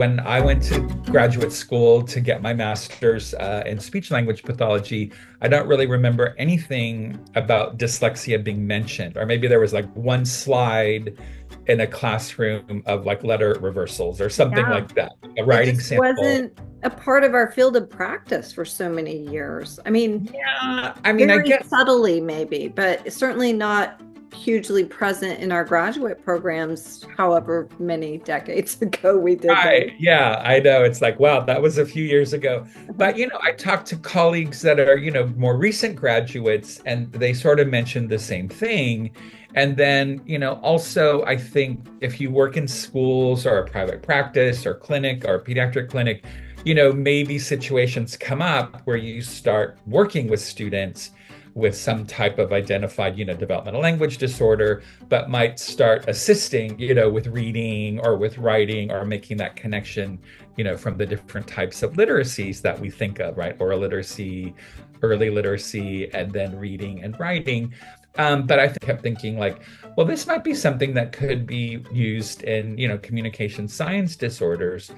When I went to graduate school to get my master's in speech language pathology, I don't really remember anything about dyslexia being mentioned. Or maybe there was like one slide in a classroom of like letter reversals or something Yeah. like that, a It writing just sample. wasn't a part of our field of practice for so many years. I mean, Yeah, I mean, I very guess subtly maybe, but certainly not hugely present in our graduate programs, however many decades ago we did right. those. Yeah, I know. It's like, wow, that was a few years ago. Uh-huh. But, I talked to colleagues that are, more recent graduates, and they sort of mentioned the same thing. And then, also, I think if you work in schools or a private practice or clinic or pediatric clinic, maybe situations come up where you start working with students with some type of identified, developmental language disorder, but might start assisting, with reading or with writing or making that connection, from the different types of literacies that we think of, right? Oral literacy, early literacy, and then reading and writing. But I kept thinking like, well, this might be something that could be used in, communication science disorders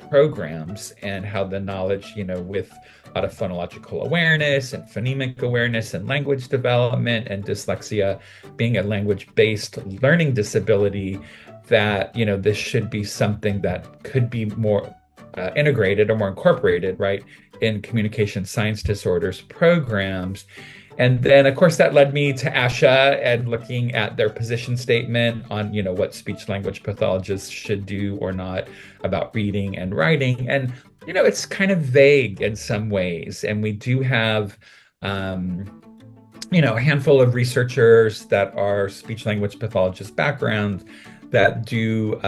programs, and how the knowledge, with a lot of phonological awareness and phonemic awareness and language development and dyslexia being a language-based learning disability, that, this should be something that could be more integrated or more incorporated, right, in communication science disorders programs. And then, of course, that led me to ASHA and looking at their position statement on, what speech language pathologists should do or not about reading and writing. And, it's kind of vague in some ways. And we do have, a handful of researchers that are speech language pathologist background that do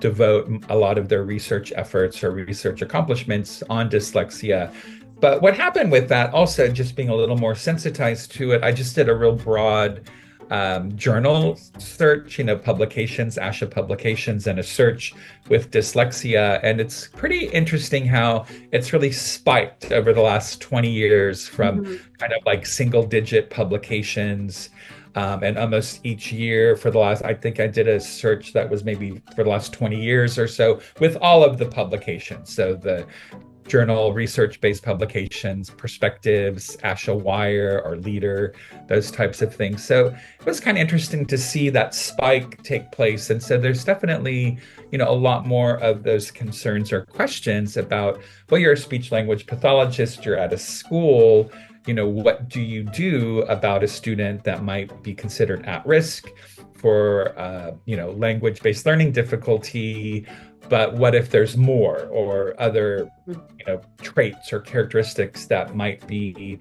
devote a lot of their research efforts or research accomplishments on dyslexia. But what happened with that, also just being a little more sensitized to it, I just did a real broad journal search, publications, ASHA publications, and a search with dyslexia. And it's pretty interesting how it's really spiked over the last 20 years from Mhm. kind of like single digit publications. And almost each year for the last, I think I did a search that was maybe for the last 20 years or so with all of the publications. So the journal research-based publications, perspectives, ASHA Wire or Leader, those types of things. So it was kind of interesting to see that spike take place. And so there's definitely, a lot more of those concerns or questions about, well, you're a speech language pathologist, you're at a school, what do you do about a student that might be considered at risk for, language-based learning difficulty? But what if there's more or other, traits or characteristics that might be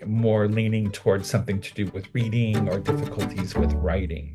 more leaning towards something to do with reading or difficulties with writing?